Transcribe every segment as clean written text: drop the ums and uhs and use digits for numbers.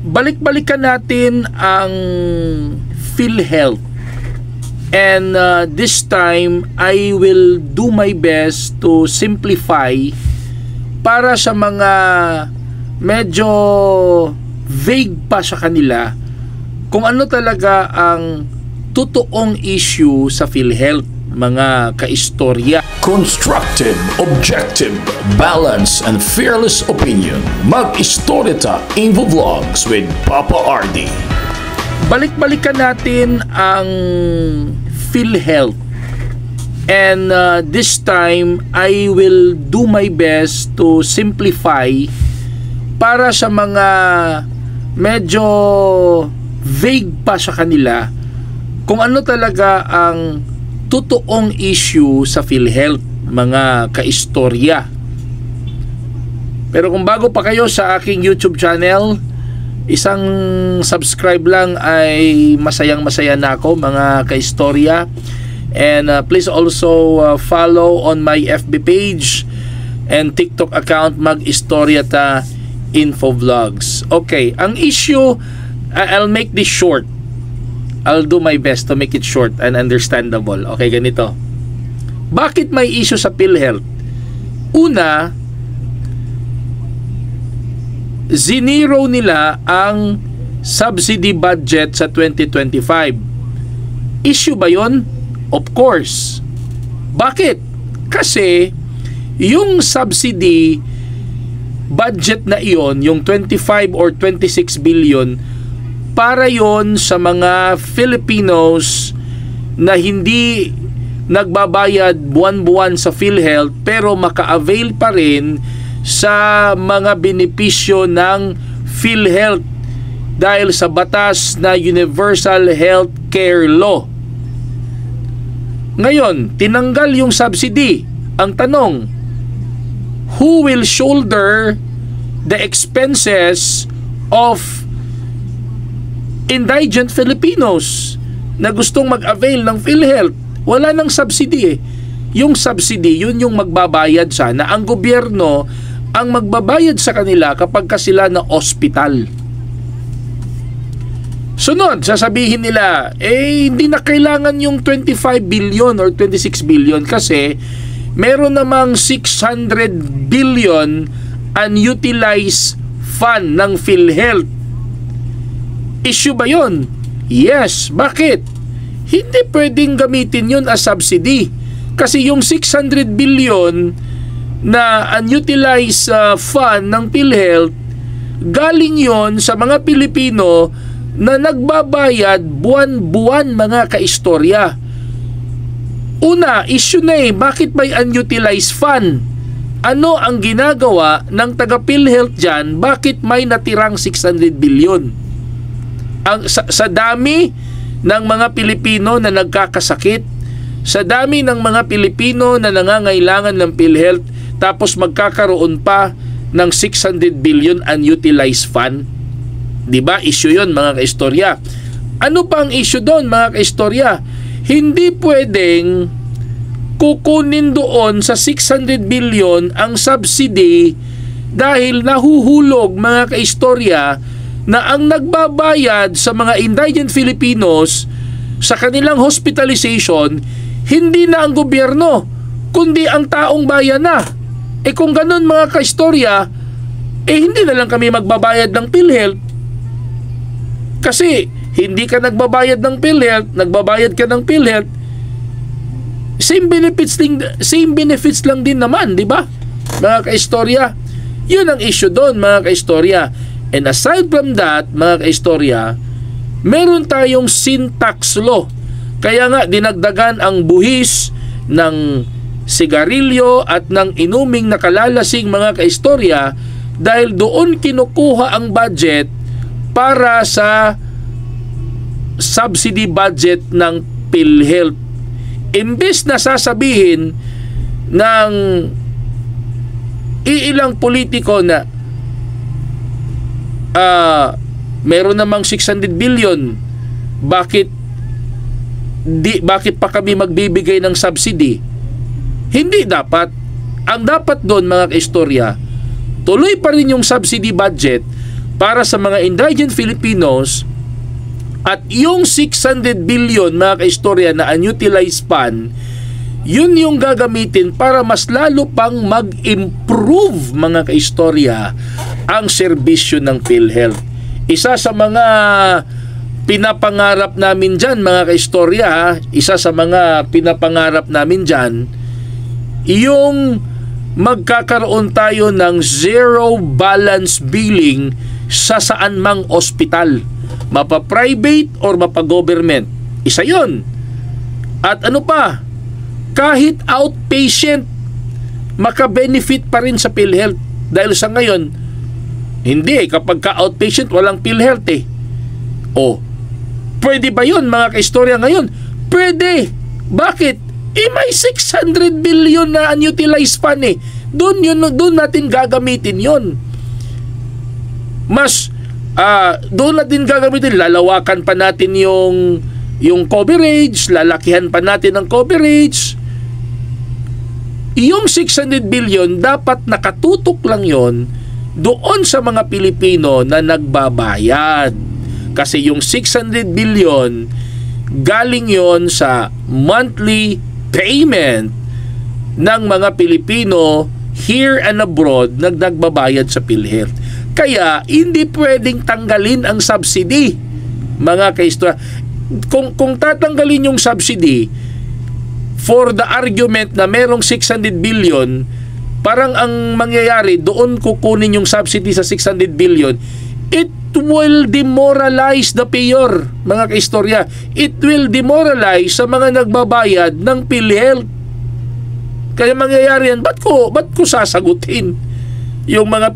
balik-balikan natin ang PhilHealth. And this time, I will do my best to simplify para sa mga medyo vague pa sa kanila kung ano talaga ang totoong issue sa PhilHealth, mga kaistorya. Constructive, objective, balanced, and fearless opinion. Mag-Istorya Info Vlogs with Papa RD. Balik-balikan natin ang PhilHealth. And this time, I will do my best to simplify para sa mga medyo vague pa sa kanila kung ano talaga ang totoong issue sa PhilHealth, mga kaistorya. Pero kung bago pa kayo sa aking YouTube channel, isang subscribe lang ay masayang-masaya na ako, mga kaistorya. And please also follow on my FB page and TikTok account, Mag-Istorya Info Vlogs. Okay, ang issue, I'll make this short. I'll do my best to make it short and understandable. Okay, ganito. Bakit may issue sa PhilHealth? Una, zinero nila ang subsidy budget sa 2025. Issue ba yon? Of course. Bakit? Kasi yung subsidy budget na iyon, yung 25 or 26 billion, para yon sa mga Filipinos na hindi nagbabayad buwan-buwan sa PhilHealth pero maka-avail pa rin sa mga benepisyo ng PhilHealth dahil sa batas na Universal Health Care Law. Ngayon, tinanggal yung subsidy. Ang tanong, who will shoulder the expenses of indigent Filipinos na gustong mag-avail ng PhilHealth? Wala nang subsidy eh. Yung subsidy, yun yung magbabayad sana. Ang gobyerno ang magbabayad sa kanila kapag sila na ospital. Sunod, sasabihin nila, hindi na kailangan yung 25 billion or 26 billion kasi meron namang 600 billion unutilized fund ng PhilHealth. Issue ba yun? Yes. Bakit? Hindi pwedeng gamitin yun as subsidy. Kasi yung 600 billion na unutilized fund ng PhilHealth, galing yon sa mga Pilipino na nagbabayad buwan-buwan, mga kaistorya. Una, issue na bakit may unutilized fund? Ano ang ginagawa ng taga-PhilHealth dyan? Bakit may natirang 600 billion? Sa dami ng mga Pilipino na nagkakasakit, sa dami ng mga Pilipino na nangangailangan ng PhilHealth, tapos magkakaroon pa ng 600 billion unutilized fund. Diba? Issue yun, mga kaistorya. Ano pa ang issue doon, mga kaistorya? Hindi pwedeng kukunin doon sa 600 billion ang subsidy dahil nahuhulog, mga kaistorya, na ang nagbabayad sa mga indigent Filipinos sa kanilang hospitalization, hindi na ang gobyerno, kundi ang taong bayan na. Kung ganun, mga kaistorya, hindi na lang kami magbabayad ng PhilHealth. Kasi hindi ka nagbabayad ng PhilHealth, nagbabayad ka ng PhilHealth, same benefits lang din naman, di ba? Mga kaistorya, yun ang issue doon, mga kaistorya. And aside from that, mga kaistorya, meron tayong sin tax law. Kaya nga dinagdagan ang buhis ng sigarilyo at ng inuming nakalalasing, mga kaistorya, dahil doon kinukuha ang budget para sa subsidy budget ng PhilHealth. Imbes na sasabihin ng iilang politiko na meron namang 600 billion, bakit pa kami magbibigay ng subsidy? Hindi dapat. Ang dapat doon, mga kaistorya, tuloy pa rin yung subsidy budget para sa mga indigent Filipinos, at yung 600 billion mga kaistorya na unutilized fund, yun yung gagamitin para mas lalo pang mag-improve mga kaistorya ang serbisyo ng PhilHealth. Isa sa mga pinapangarap namin dyan mga kaistorya, isa sa mga pinapangarap namin dyan, yung magkakaroon tayo ng zero balance billing sa saan mang ospital, mapa-private or mapa-government. Isa yun. At ano pa, kahit outpatient, maka-benefit pa rin sa PhilHealth. Dahil sa ngayon, hindi kapag ka-outpatient, walang PhilHealth pwede ba yun mga kaistorya ngayon? Pwede. Bakit? May 600 billion na unutilized fund Doon natin gagamitin yun. Mas doon natin gagamitin, lalawakan pa natin yung coverage, lalakihan pa natin ang coverage. Yung 600 billion dapat nakatutok lang yon doon sa mga Pilipino na nagbabayad. Kasi yung 600 billion galing yon sa monthly payment ng mga Pilipino here and abroad na nagbabayad sa PhilHealth. Kaya hindi pwedeng tanggalin ang subsidy mga kaistorya. Kung tatanggalin yung subsidy for the argument na merong 600 billion, parang ang mangyayari doon kukunin yung subsidy sa 600 billion, it will demoralize the payer mga kaistorya. It will demoralize sa mga nagbabayad ng PhilHealth. Kaya mangyayari yan, ba't ko sasagutin yung mga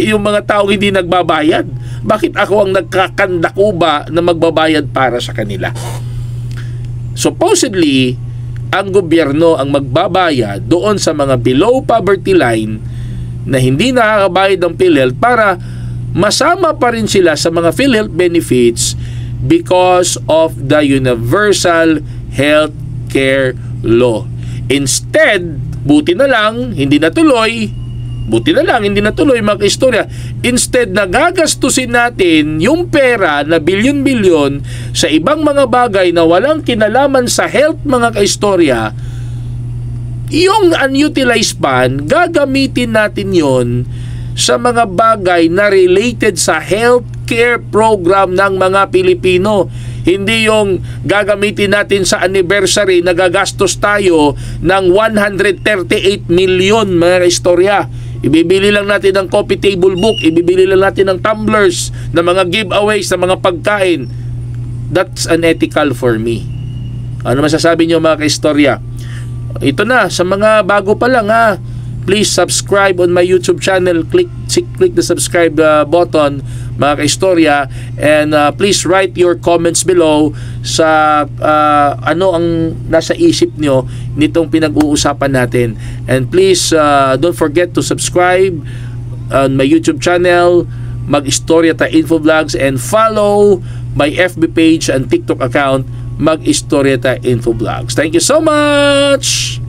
yung mga tao hindi nagbabayad? Bakit ako ang nagkakandakuba na magbabayad para sa kanila? Supposedly, ang gobyerno ang magbabayad doon sa mga below poverty line na hindi nakakabayad ng PhilHealth para masama pa rin sila sa mga PhilHealth benefits because of the Universal Health Care Law. Instead, buti na lang hindi natuloy mga kaistorya. Instead, nagagastusin natin yung pera na bilyon-bilyon sa ibang mga bagay na walang kinalaman sa health mga kaistorya. Yung unutilized fund, gagamitin natin yon sa mga bagay na related sa healthcare program ng mga Pilipino. Hindi yung gagamitin natin sa anniversary na gagastos tayo ng 138 million mga istorya. Ibibili lang natin ng coffee table book, ibibili lang natin ng tumblers, ng mga giveaways, ng mga pagkain. That's unethical for me. Ano masasabi niyo mga kaistorya? Ito na, sa mga bago pa lang please subscribe on my YouTube channel. Click the subscribe button mga kaistorya, and please write your comments below sa ano ang nasa isip nyo nitong pinag-uusapan natin. And please don't forget to subscribe on my YouTube channel, Mag-Istorya Ta Info Vlogs, and follow my FB page and TikTok account, Mag-Istorya Ta Info Vlogs. Thank you so much!